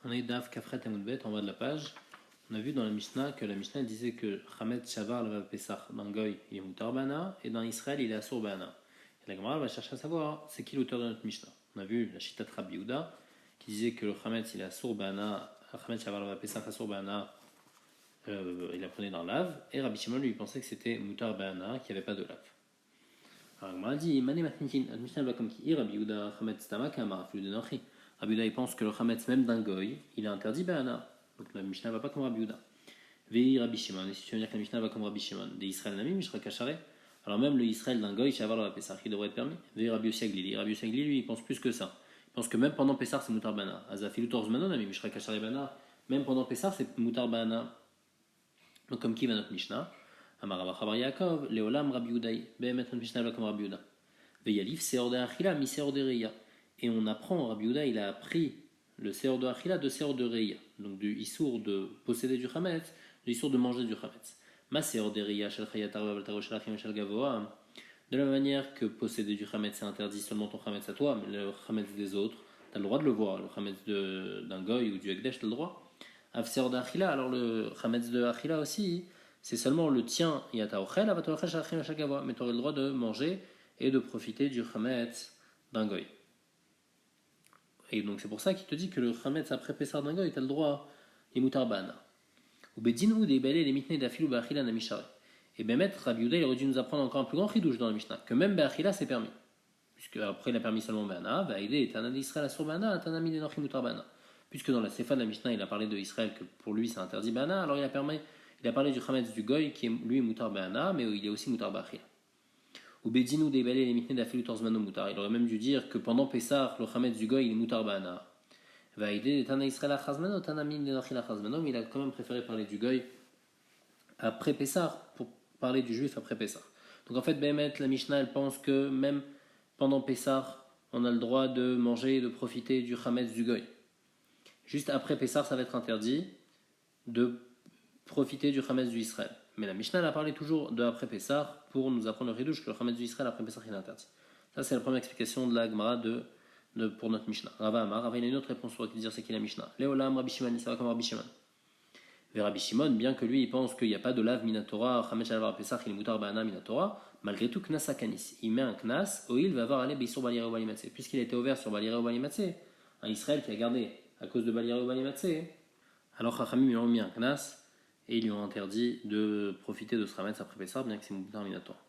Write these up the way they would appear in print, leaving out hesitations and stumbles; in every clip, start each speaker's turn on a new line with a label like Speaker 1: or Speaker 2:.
Speaker 1: On est Daf Kafret Amoudbet en bas de la page. On a vu dans la Mishnah que la Mishnah disait que Chametz Shavar Leva Pesach dans Goy il est Moutar Bana et dans Israël il est Asur Bana. Et la Gemara va chercher à savoir c'est qui l'auteur de notre Mishnah. On a vu la Shita Rabbi Yehuda qui disait que le Chametz il est Asur Bana, Chametz Shavar Leva Pesach Asur Bana, il apprenait dans lave, et Rabbi Shimon lui pensait que c'était Moutar Bana qui avait pas de lave. Alors la Gemara dit Mané Matnikin, la Mishnah va comme qui Rabbi Yehuda Chametz Tamaka Maraflu de Nochi. Rabbi Yehuda il pense que le Chametz même d'un Goy il est interdit Bana. Donc la Mishnah va pas comme Rabbi Yehuda. Vei Rabbi Shimon. Et si tu veux dire que la Mishnah va comme Rabbi Shimon, des Israël Nami, Mishra Kacharé, alors même le Israël d'un Goy, Shavar la Pessah, il devrait être permis. Vei Rabbi Yossi Aglili. Rabbi Yossi Aglili, lui, il pense plus que ça. Il pense que même pendant Pessah, c'est Moutar Bana. Azafilu Torzmanon, Nami, Mishra Kacharé Bana, même pendant Pessah, c'est Moutar Bana. Donc comme qui va notre Mishnah Amar Rabba Chabar Yaakov, Leolam Rabbi Yehudaï, Behemet notre Mishnah va comme Rabbi Yehuda. Vei Yalif Seor de Achila, Mi Seor de Reya. Et on apprend, Rabbi Yehuda, il a appris le Seor de Achila de Seor de Reya. Donc du Issour de posséder du Chametz, du Issour de manger du Chametz. Ma Seor de Reya, Shel Chayatar, Valtaro, Shel Achim, Shel Gavoa. De la même manière que posséder du Chametz, c'est interdit seulement ton Chametz à toi, mais le Chametz des autres, tu as le droit de le voir. Le Chametz d'un Goy ou du Ekdesh, tu as le droit. Av Seor de Achila, alors le Chametz de Achila aussi, c'est seulement le tien, Yata Ochel, Avato Ochel, Shel Achim, Shel Gavoa. Mais tu aurais le droit de manger et de profiter du Chametz d'un Goy. Et donc c'est pour ça qu'il te dit que le Chametz après Pessar d'un Goy, tu as le droit, et Moutar Bana. Ou Bedinu des Belé, les Mitne d'Afilou Bachila Namishare. Et bien mettre Rabbi Yehuda, il aurait dû nous apprendre encore un plus grand chidouche dans la Mishnah, que même Bachila c'est permis. Puisque après il a permis seulement Bana, Vaïde et Tana d'Israël Asur Bana, Tana Mide Nochi Moutar Bana. Puisque dans la Sefa de la Mishnah, il a parlé de Israël que pour lui c'est interdit Bana, alors il a parlé du Chametz du Goy qui est lui Moutar Bana, mais il est aussi Moutar Bachila. Ou Bedinu des Belé, les Mitne d'Afilou Torzmano Moutar. Il aurait même dû dire que pendant Pessah, le Chametz du Goy il est Moutar Bana. Mais il a quand même préféré parler du Goy après Pessah pour parler du juif après Pessah. Donc en fait, Béhémet, la Mishnah, elle pense que même pendant Pessah, on a le droit de manger et de profiter du Chametz du Goy. Juste après Pessah, ça va être interdit de profiter du Chametz du Israël. Mais la Mishnah, elle a parlé toujours de après Pessah pour nous apprendre le Ridouche que le Chametz du Israël après Pessah, il est interdit. Ça, c'est la première explication de la Gemara pour notre Mishnah. Rava Amar, Rava il a une autre réponse pour te dire c'est qui la Mishnah. Léolam, Rabbi Shimon, ça va comme Rabbi Shimon. Vers Rabbi Shimon, bien que lui il pense qu'il n'y a pas de lave minatora, Chametz Alvar Pesach, il est moutar ba'ana minatora, malgré tout Knas Akanis. Il met un Knas, ou il va avoir allé Beisur Baliré ou Balimatse. Puisqu'il a été ouvert sur Baliré ou Balimatse, un Israël qui a gardé à cause de Baliré ou Balimatse, alors Chachamim ils ont mis un Knas et ils lui ont interdit de profiter de ce Chametz après Pesach, bien que c'est moutar minatora.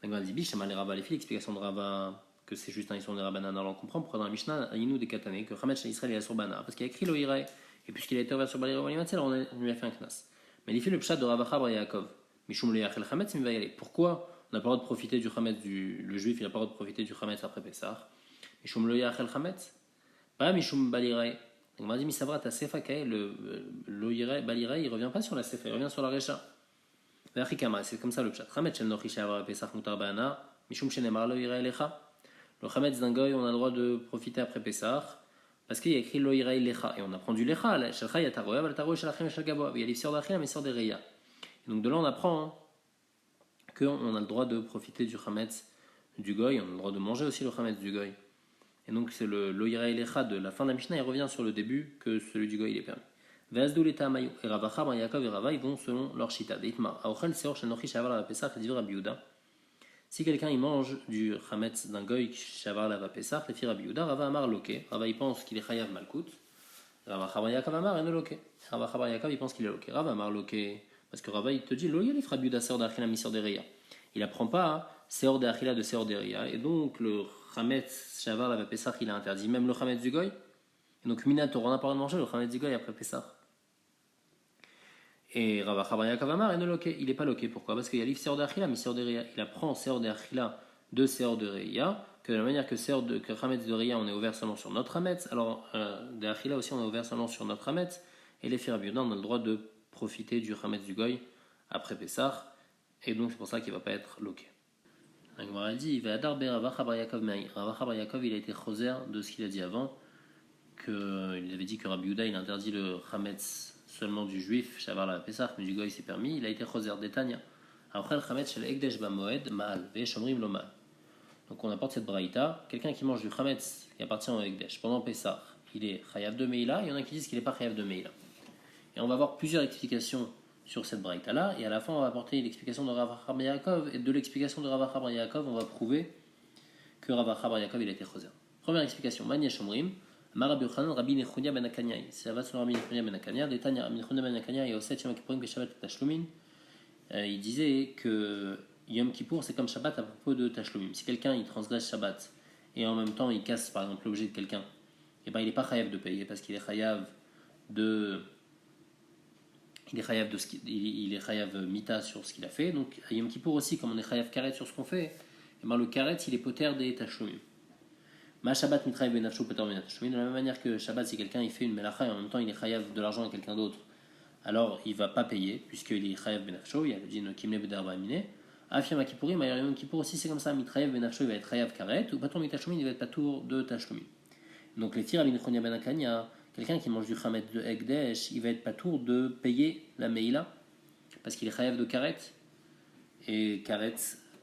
Speaker 1: La Gemara dit Bish, les Rava, les filles, l'explication de Rava que c'est juste un histoire de Rabbanan. Alors on comprend pourquoi dans la Mishnah, il nous des Katané, que Chametz Israël est sur Bana, parce qu'il a écrit l'Oïraï, et puisqu'il a été ouvert sur Baliré ou Balimatse, alors on lui a fait un Knas. Mais il fait le pshat de Rava Chabar Yaakov. Mishum le Yachel Chametz, il va y aller. Pourquoi on n'a pas le droit de profiter du Chametz le juif, il n'a pas le droit de profiter du Chametz après Pessah. Mishum le Yachel Chametz, pas Mishum Baliré. Donc on m'a dit Misavra ta Sefa Kae, le Baliré, il revient pas sur la Sefa, il revient sur la Recha. C'est comme ça le pshat. Chametz Shel Nochi Shavar Pesach Mutar Bana, Mishum Shenemar lo Yirei Lecha. Le Chametz d'un Goy, on a le droit de profiter après Pessah. Parce qu'il y a écrit Lo Yirei Lecha. Et on apprend du Lecha. Shel Chaya Taroya, Valtaro, Shel Achim, Shel Gavoa. Il y a les sœurs d'Achim, mais sœurs de Reya. Et donc de là, on apprend qu'on a le droit de profiter du Chametz du Goy. On a le droit de manger aussi le Chametz du Goy. Et donc c'est le Lo Yirei Lecha de la fin de la Mishnah. Il revient sur le début que celui du Goy il est permis. Ve'azdou l'eta amayu. Et Rava Chabar Yaakov et Rava, ils vont selon leur shita. Deitmar. Aochel Seor Shel Nochi Shavar la Pesach, les Rabbi Yehuda. Si quelqu'un il mange du Chametz d'un Goy Shavar la Pesach, les filles Rabbi Yehuda, Rava Amar loké. Rava il pense qu'il est Chayav Malkout. Rava Chabar Yaakov Amar et ne loké. Rava Chabar Yaakov il pense qu'il est loké. Rava Amar loké. Parce que Rava il te dit, Lo Yalif Rabbi Yehuda Seor d'Achila mi Seor de Reya. Il apprend pas Seor d'Achila de Seor de Reya. Et donc le Chametz Shavar la Pesach il est interdit. Même le Chametz du Goy. Et donc Minator, on a pas le droit de manger le Chametz du Goy après Pesach. Et Rava Chabar Yaakov Amar, il n'est pas loqué. Pourquoi? Parce qu'il y a l'if Seor de Achila, mais Seor de Reya. Il apprend Seor de Achila de Seor de Reya, que de la manière que Chametz de Reya, on est ouvert seulement sur notre Chametz, alors de Achila aussi, on est ouvert seulement sur notre Chametz, et les filles Rabbi Yehuda, on a le droit de profiter du Chametz du Goy après Pessah, et donc c'est pour ça qu'il ne va pas être loqué. La Gemara dit, il va Adarbe Rava Chabar Yaakov Meir. Rava Chabar Yaakov, il a été choser de ce qu'il a dit avant, qu'il avait dit que Rabbi Yehuda, il interdit le Chametz seulement du juif, Shavar la Pesach, mais du Goy c'est permis, il a été choser d'Etania. Après le Chametz shel Ekdesh Bamoed, Maal, Ve'eshomrim lo Maal. Donc on apporte cette braïta, quelqu'un qui mange du Chametz qui appartient au Ekdesh pendant Pesach, il est chayav de Meila, il y en a qui disent qu'il n'est pas chayav de Meila. Et on va voir plusieurs explications sur cette braïta-là, et à la fin on va apporter l'explication de Rav Acha bar Yaakov, et de l'explication de Rav Acha bar Yaakov, on va prouver que Rav Acha bar Yaakov il a été choser. Première explication, Manya Shomrim, Marabi Yochanan, Rabbi Nechunia ben Akanyai. Ça va selon Rabbi Nechunia ben Akanyai, Détania, Rabbi Nechunia ben Akanyai, et Oset Yom Kippourim Shabbat Tashlumin. Il disait que Yom Kippour c'est comme Shabbat à propos de Tashlumim. Si quelqu'un il transgresse Shabbat, et en même temps il casse par exemple l'objet de quelqu'un, et ben il n'est pas chayav de payer, parce qu'il est chayav de. Il est chayav mita sur ce qu'il a fait. Donc à Yom Kippour aussi, comme on est chayav karet sur ce qu'on fait, et ben le karet il est poter des tashlumim. Ma Shabbat mitraïv benafsho poter ben tashlumim. De la même manière que Shabbat, si quelqu'un il fait une melacha et en même temps il est chayav de l'argent à quelqu'un d'autre, alors il va pas payer puisqu'il est chayav benafsho. Il y a le din kimle b'darba amine. Afia ma Kippourim, à Yom Kippour aussi c'est comme ça. Mitraïv benafsho il va être chayav karet ou poter ben tashlumim il va être patour de tashlumim. Donc les tirs à l'Inchonia ben Akanya. Quelqu'un qui mange du chametz de Ekdesh, il va être patour de payer la meila parce qu'il est chayav de karet. Et karet,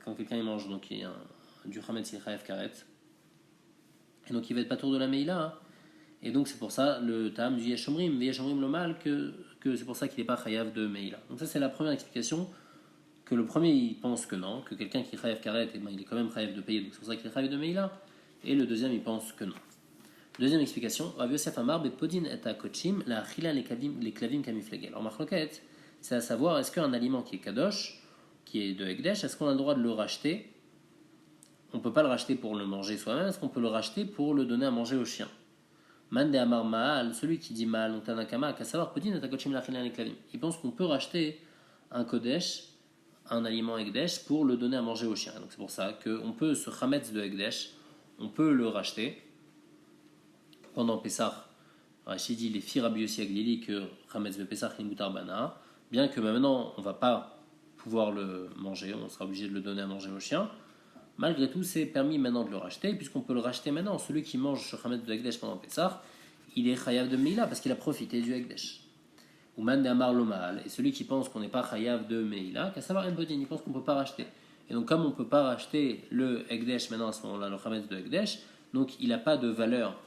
Speaker 1: quand quelqu'un il mange donc il y a du chametz, il est chayav karet. Et donc il va être patour de la meila. Et donc c'est pour ça le tam du yeshomrim, yeshomrim le mal que c'est pour ça qu'il n'est pas chayav de meila. Donc ça c'est la première explication, que le premier il pense que non, que quelqu'un qui est chayav karet, et ben, il est quand même chayav de payer, donc c'est pour ça qu'il est chayav de meila. Et le deuxième il pense que non. Deuxième explication, Rav Yosef Amar bepodin et akochim la achila les klavim kamiflegel. Alors marloquette, c'est à savoir est-ce qu'un aliment qui est kadosh, qui est de Ekdesh, est-ce qu'on a le droit de le racheter? On ne peut pas le racheter pour le manger soi-même, est-ce qu'on peut le racheter pour le donner à manger au chien? Mande Amar Maal, celui qui dit Maal, donc Tanakama, à savoir podin et akochim la achila les klavim. Il pense qu'on peut racheter un kodesh, un aliment Ekdesh, pour le donner à manger au chien. Donc c'est pour ça qu'on peut ce chametz de Ekdesh, on peut le racheter. Pendant Pessah, Rachid dit les filles Rabbi Yossi Aglili que Chametz be Pessah il mutar bana, bien que maintenant on va pas pouvoir le manger, on sera obligé de le donner à manger au chien. Malgré tout, c'est permis maintenant de le racheter, puisqu'on peut le racheter maintenant. Celui qui mange ce Chametz de Ekdesh pendant Pessah, il est chayav de Meila parce qu'il a profité du Ekdesh. Ou man de Amar Lomal, et celui qui pense qu'on n'est pas chayav de Meila, qu'à savoir Enbodin, il pense qu'on peut pas racheter. Et donc comme on peut pas racheter le Ekdesh maintenant à ce moment-là, le Chametz de Ekdesh, donc il n'a pas de valeur.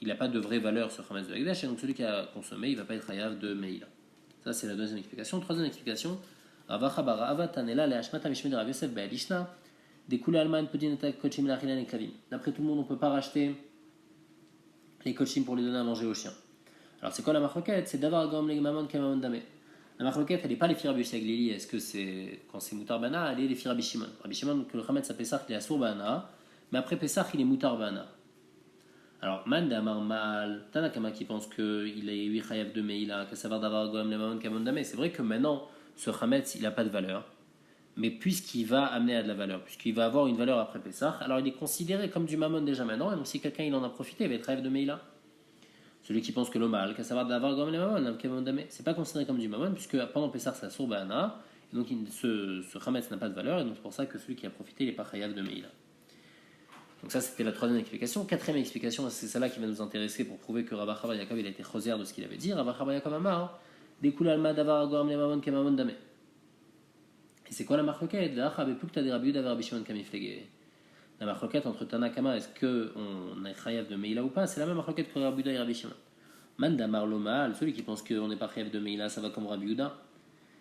Speaker 1: Il n'a pas de vraie valeur sur Chametz de Ekdesh, et donc celui qui a consommé, il ne va pas être chayav de Meila. Ça, c'est la deuxième explication. Troisième explication, Ravacha bar Rava Tanela le Hashmata Mishmei de Rav Yosef be'Alishna, Dekule Alman Podin et Kochim l'Achilan et Klavim. D'après tout le monde, on ne peut pas racheter les kochim pour les donner à manger aux chiens. Alors, c'est quoi la marloquette? C'est d'avoir Gom les Mamon Kamamon Dame. La marloquette, elle n'est pas les filles Rabbi Yossi Aglili. Est-ce que c'est quand c'est Moutar Bana? Elle est les filles Rabbi Shimon. Rabbi Shimon, que le Chametz à Pessah, il est Asur Bana, mais après Pessah, il est Moutar Bana. Alors, Man de Amar Maal, Tanakama qui pense qu'il est 8 chayav de Meila, qu'à savoir d'avoir Goem le Mamon Kamon Dame. C'est vrai que maintenant, ce Chametz, il n'a pas de valeur. Mais puisqu'il va amener à de la valeur, puisqu'il va avoir une valeur après Pessah, alors il est considéré comme du Mammon déjà maintenant, et donc si quelqu'un il en a profité, il va être chayav de Meila. Celui qui pense que le mal, qu'à savoir d'avoir Goem le Mamon Kamon Dame, c'est pas considéré comme du Mammon, puisque pendant Pessah, c'est la Sourbana, et donc ce Chametz n'a pas de valeur, et donc c'est pour ça que celui qui a profité, il n'est pas chayav de Meila. Donc ça c'était la troisième explication. Quatrième explication, c'est celle-là qui va nous intéresser pour prouver que Rav Acha bar Yaakov il a été choser de ce qu'il avait dit. Rav Acha bar Yaakov Amar, Dekul alma davar goam le mamon kemamon dame. Et c'est quoi la marloquette? V'acha bepukta de Rabbi Yehuda Rabbi Shimon kamiflege. La marloquette entre Tanakama, est-ce qu'on est chayav de Meila ou pas? C'est la même marloquette que Rabbi Yehuda et Rabbi Shimon. Man damar lomal, celui qui pense qu'on n'est pas chayav de Meila, ça va comme Rabbi Yehuda,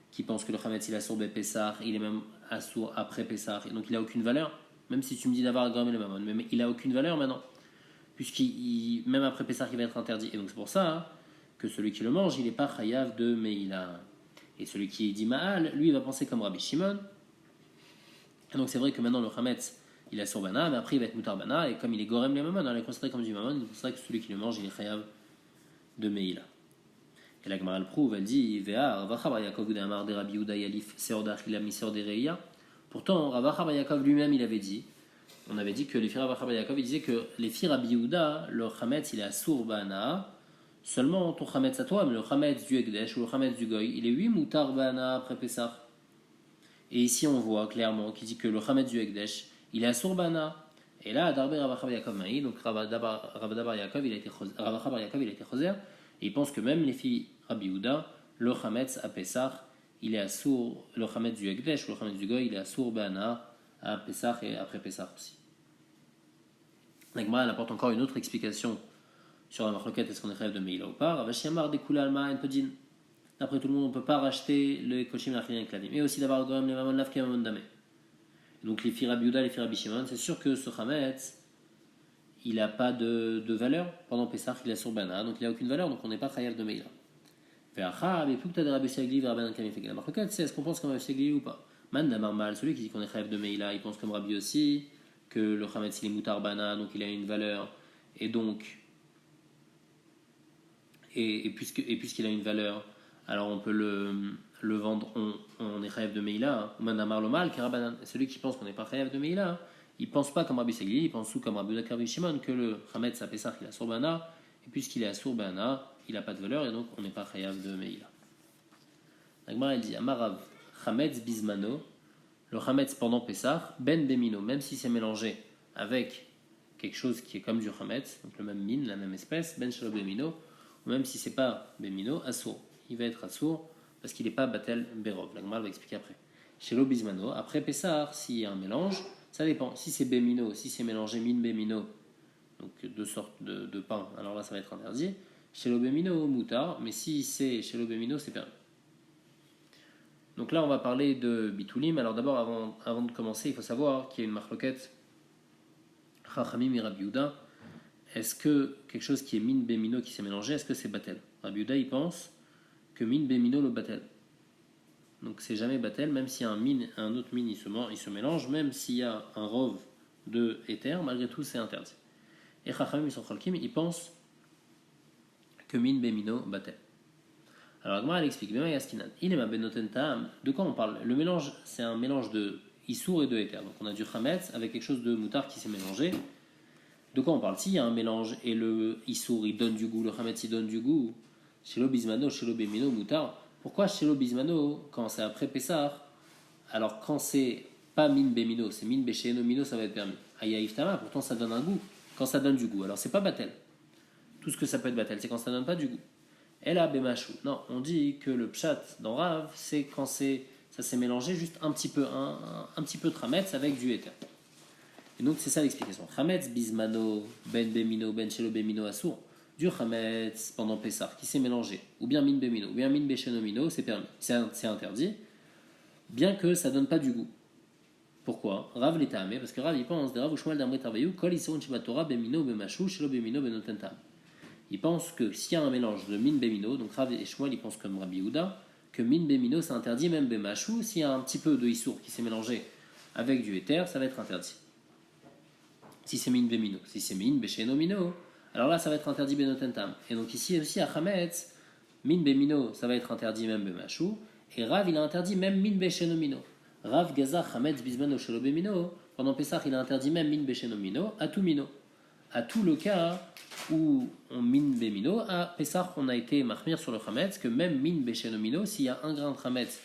Speaker 1: qui pense que le chametz il a sourd Pessah, il est même assourd après Pessah, et donc il a aucune valeur. Même si tu me dis d'avoir gommé le mammon, mais il n'a aucune valeur maintenant, puisqu'il même après Pessah il va être interdit. Et donc c'est pour ça que celui qui le mange, il n'est pas chayav de Meila. Et celui qui dit Ma'al, lui il va penser comme Rabbi Shimon. Et donc c'est vrai que maintenant le chametz il a sur bana, mais après il va être mutar bana, et comme il est gorem le mammon, il est considéré comme du mammon, c'est pour ça que celui qui le mange il est chayav de Meila. Et la Gemara le prouve, elle dit Ve'ar Ravacha bar Yaakov de Amar de Rabbi Yehuda Yalif Seor Achila Misor de Reia. Pourtant, Rav Acha bar Yaakov lui-même, il avait dit, on avait dit que les filles Rav Acha bar Yaakov, il disait que les filles Rabbi Yehuda, leur chametz, il est assour bana, seulement ton chametz à toi, mais le chametz du Ekdesh ou le chametz du Goy, il est 8 moutar bana après Pessah. Et ici, on voit clairement qu'il dit que le chametz du Ekdesh, il est assour bana. Et là, Darbe Rav Acha bar Yaakov maï, donc Rav Acha bar Yaakov, il a été choser, et il pense que même les filles Rabbi Yehuda, le chametz à Pessah, il est assour, le chametz du Ekdesh ou le chametz du Goy, il est assour bana à Pessah et après Pessah aussi. La Gemara apporte encore une autre explication sur la marloquette, est-ce qu'on est chayav de Meila ou pas. Ravashi Amar Dekula Alma En Podin. D'après tout le monde, on ne peut pas racheter le Kochim Lachilin Klavim. Et aussi d'avoir Goram les Mamon Lav qui Mamon Damé. Donc les Fira Biuda, les Fira Bishimon, c'est sûr que ce Chametz, il n'a pas de valeur. Pendant Pessah, il est sur Bana, donc il n'a aucune valeur, donc on n'est pas chayav de Meila. Mais plus que tu as des Rabbi Segli, Rabban Kamif et la marloquette, c'est est-ce qu'on pense comme Rabbi Segli ou pas. Man Damar Mal, celui qui dit qu'on est chayav de Meila, il pense comme Rabbi aussi, que le Chametz il est Moutar Bana, donc il a une valeur, et donc, puisqu'il a une valeur, alors on peut le vendre, on est chayav de Meila. Man Damar le Mal, celui qui pense qu'on n'est pas chayav de Meila, il pense pas comme Rabbi Segli, il pense comme Rabbi Uda Shimon que le Chametz à Pessah il a sur Bana, et puisqu'il est à sur Bana, il n'a pas de valeur et donc on n'est pas chayav de Meila. L'Agmara elle dit Amarav Chametz Bismano, le Chametz pendant Pessah, Ben Bemino, même si c'est mélangé avec quelque chose qui est comme du Chametz, donc le même mine, la même espèce, Ben Shelo Bemino, ou même si c'est pas Bemino, Assour. Il va être Assour parce qu'il n'est pas Batel Berov. L'Agmara va expliquer après. Shelo Bismano, après Pessah, s'il y a un mélange, ça dépend. Si c'est Bemino, si c'est mélangé mine Bemino, donc deux sortes de pain, alors là ça va être interdit. Chez l'obémino, moutar, mais si c'est chez l'obémino, c'est permis. Donc là, on va parler de bitoulim. Alors d'abord, avant de commencer, il faut savoir qu'il y a une marloquette Chachamim et Rabbi Yehuda. Est-ce que quelque chose qui est min bémino qui s'est mélangé, est-ce que c'est batel? Rabbi Yehuda, il pense que min bémino le batel. Donc c'est jamais batel, même s'il y a un autre min, il se mélange, même s'il y a un rov de éther, malgré tout, c'est interdit. Et Chachamim, ils sont cholkim, ils pensent que min bemino batel. Alors Agmara elle explique bien yaskinan. Il est ma benotentam. De quoi on parle? Le mélange, c'est un mélange de issour et de éther. Donc on a du chametz avec quelque chose de moutar qui s'est mélangé. De quoi on parle? S'il y a un mélange et le issour il donne du goût, le chametz il donne du goût. Chez l'obismano, chez l'obémino moutar. Pourquoi chez l'obismano quand c'est après Pessah? Alors quand c'est pas min bemino, c'est min béchéno mino, ça va être permis. Aya iftama, pourtant ça donne un goût. Quand ça donne du goût, alors c'est pas batel. Tout ce que ça peut être batel, c'est quand ça donne pas du goût. Et là, bémachou. Non, on dit que le pshat dans Rav, c'est quand ça s'est mélangé juste un petit peu de chametz avec du éther. Et donc c'est ça l'explication. Chametz bismano ben bemino ben shelo bemino assour. Du chametz pendant Pessah qui s'est mélangé, ou bien min bemino, ou bien min besheno mino, c'est permis, c'est interdit, bien que ça donne pas du goût. Pourquoi? Rav l'étamé, parce que Rav il pense de Rav ou Shmuel d'Amrit Arvayou, kol isoun shibatora bemino bemachou shelo bemino benotentam. Il pense que s'il y a un mélange de min bemino, donc Rav et Shmuel ils pensent comme Rabbi Yehuda, que min bemino c'est interdit même bemachou, s'il y a un petit peu de issour qui s'est mélangé avec du éther, ça va être interdit. Si c'est min bemino, si c'est min besheno mino, alors là ça va être interdit benotentam. Et donc ici aussi à chametz, min bemino ça va être interdit même bemachou, et Rav il a interdit même min besheno mino. Rav gaza chametz bismano shelo bemino, pendant Pessah il a interdit même min besheno mino, à tout mino. À tout le cas où on min bemino, à Pessah on a été marmir sur le chametz que même min beshenomino, s'il y a un grain de chametz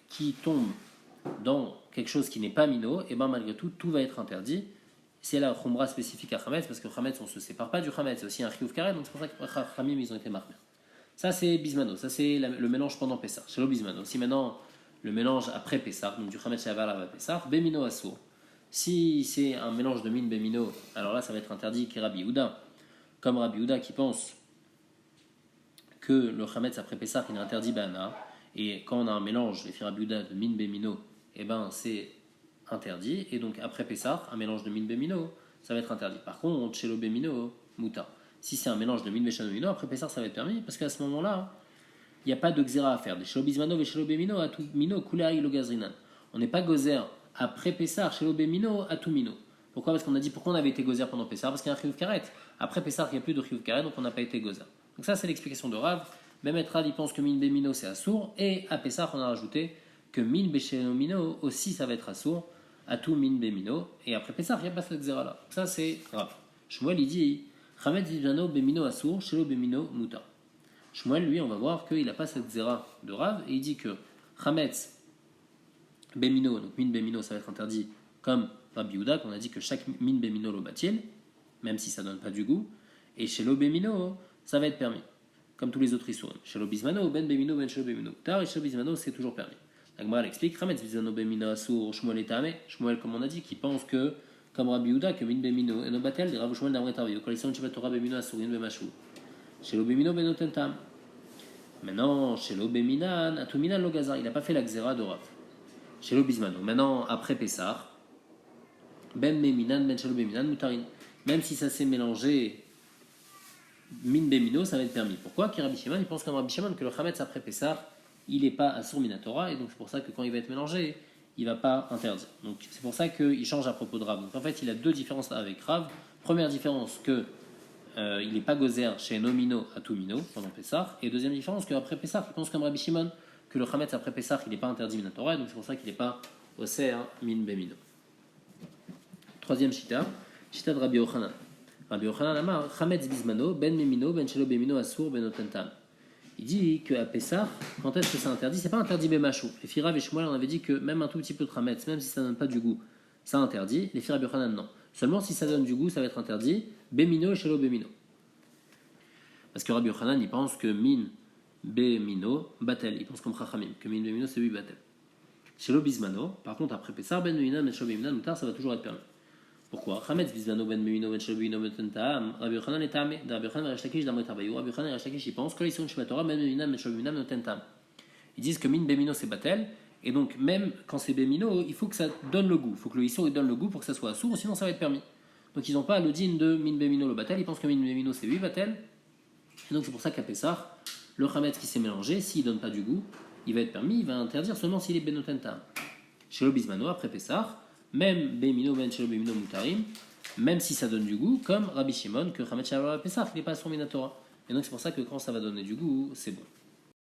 Speaker 1: qui tombe dans quelque chose qui n'est pas mino, et ben malgré tout, tout va être interdit. C'est la khumra spécifique à chametz, parce que chametz on ne se sépare pas du chametz, c'est aussi un chiyuv karet, donc c'est pour ça que Chachamim ils ont été marmir. Ça c'est bismano, ça c'est le mélange pendant Pessah, c'est le bismano. Si maintenant le mélange après Pessah, donc du chametz shavar à Pessah, bemino assour. Si c'est un mélange de min bemino, alors là ça va être interdit qui Rabbi Yehuda, comme Rabbi Yehuda qui pense que le chametz après Pessah il est interdit bana, et quand on a un mélange, les Rabbi Yehuda de min bemino, et ben c'est interdit, et donc après Pessah, un mélange de min bemino, ça va être interdit. Par contre, chez le bemino, muta. Si c'est un mélange de min bemino, après Pessah ça va être permis, parce qu'à ce moment-là, il n'y a pas de xéra à faire. Des shelo bismano et shelo bemino, à tout mino, kulei lo gazrinan. On n'est pas gozer après Pessah, chez l'obémino, à tout mino. Pourquoi? Parce qu'on a dit pourquoi on avait été gozer pendant Pessah, parce qu'il y a un chiyuv karet. Après Pessah, il n'y a plus de chiyuv karet, donc on n'a pas été gozer. Donc ça, c'est l'explication de Rav. Même Rav, il pense que min bemino, c'est assour, et à Pessah, on a rajouté que min beshenomino aussi, ça va être assour, à tout min bemino, et après Pessah, il n'y a pas cette xéra là. Ça, c'est Rav. Shmuel, il dit Chametz vivano bemino assour, shelo bemino muta. Shmuel, lui, on va voir qu'il n'a pas cette xéra de Rav, et il dit que Chametz Bemino, donc min bemino ça va être interdit comme Rabbi Yehuda, qu'on a dit que chaque min bemino lo batil, même si ça donne pas du goût, et chez lo bemino ça va être permis, comme tous les autres issourim. Chez lo bismano, ben bemino, ben shelo bemino, tar et chez lo bismano c'est toujours permis. L'Agmara explique, Chametz bismano bemino assour, Shmuel et Tame, Shmuel comme on a dit, qui pense que Comme Rabbi Yehuda, que min bemino, et no batel, des Rav Shmuel d'Amret Arvi, ou quand ils Torah bemino asurin bemashou. Chez l'obemino benotentam. Maintenant, chez l'obeminan, atuminan lo gazar, il n'a pas fait la xéra de Rav. Chez l'obismano. Maintenant, après Pessah, ben meminan, ben chez l'obeminan, mutarin. Même si ça s'est mélangé, min bemino, ça va être permis. Pourquoi? Car Rabbi Shimon, il pense comme Rabbi Shimon que le chametz après Pessah, il n'est pas assour minatora, et donc c'est pour ça que quand il va être mélangé, il ne va pas interdire. Donc c'est pour ça qu'il change à propos de Rav. Donc en fait, il a deux différences avec Rav. Première différence, que il n'est pas gozer chez nomino à tumino pendant Pessah. Et deuxième différence, qu'après Pessah, il pense comme Rabbi Shimon que le chametz après Pessah, il n'est pas interdit minatora, et donc c'est pour ça qu'il n'est pas oser min bemino. Troisième shita, shita de Rabbi Yochanan. Rabbi Yochanan amar chametz bismano ben memino ben shelo bemino assour ben otentam. Il dit qu'à Pessah, quand est-ce que c'est interdit? C'est pas interdit Bémachou. Les Firav et Shmuel, on avait dit que même un tout petit peu de Chametz, même si ça ne donne pas du goût, ça interdit. Les Firav et Yochanan, non. Seulement si ça donne du goût, ça va être interdit. Bémino et Shelo Bémino. Parce que Rabbi Yochanan, il pense que Min Bémino, Batel. Il pense comme Chachamim, que Min Bémino, c'est 8 Batel. Shelo Bismano, par contre, après Pessah, Ben Bémina, Ben Shelo Bémina, Moutar, ça va toujours être permis. Pourquoi? Chametz bismano ben memino ben shelo bemino notentam. Rabbi Yochanan est tamé. Rabbi Yochanan et Resh Lakish d'Amret Arbayou. Rabbi Yochanan et Resh Lakish, ils pensent que les sont shema Torah ben memina ben shelo bemina notentam. Ils disent que min bemino c'est batel, et donc même quand c'est bemino, il faut que ça donne le goût. Il faut que le issour donne le goût pour que ça soit assour, sinon ça va être permis. Donc ils n'ont pas le din de min bemino le batel. Ils pensent que min bemino c'est 8 batel. Et donc c'est pour ça qu'à Pessah, le chametz qui s'est mélangé, s'il donne pas du goût, il va être permis. Il va interdire seulement s'il est benotentam. Shelo bismano après Pessah. Même Bémino, Ben Shelo Bémino Moutarim, même si ça donne du goût, comme Rabbi Shimon, que Chametz Shalom Pessah, il n'est pas son Minatora. Et donc c'est pour ça que quand ça va donner du goût, c'est bon.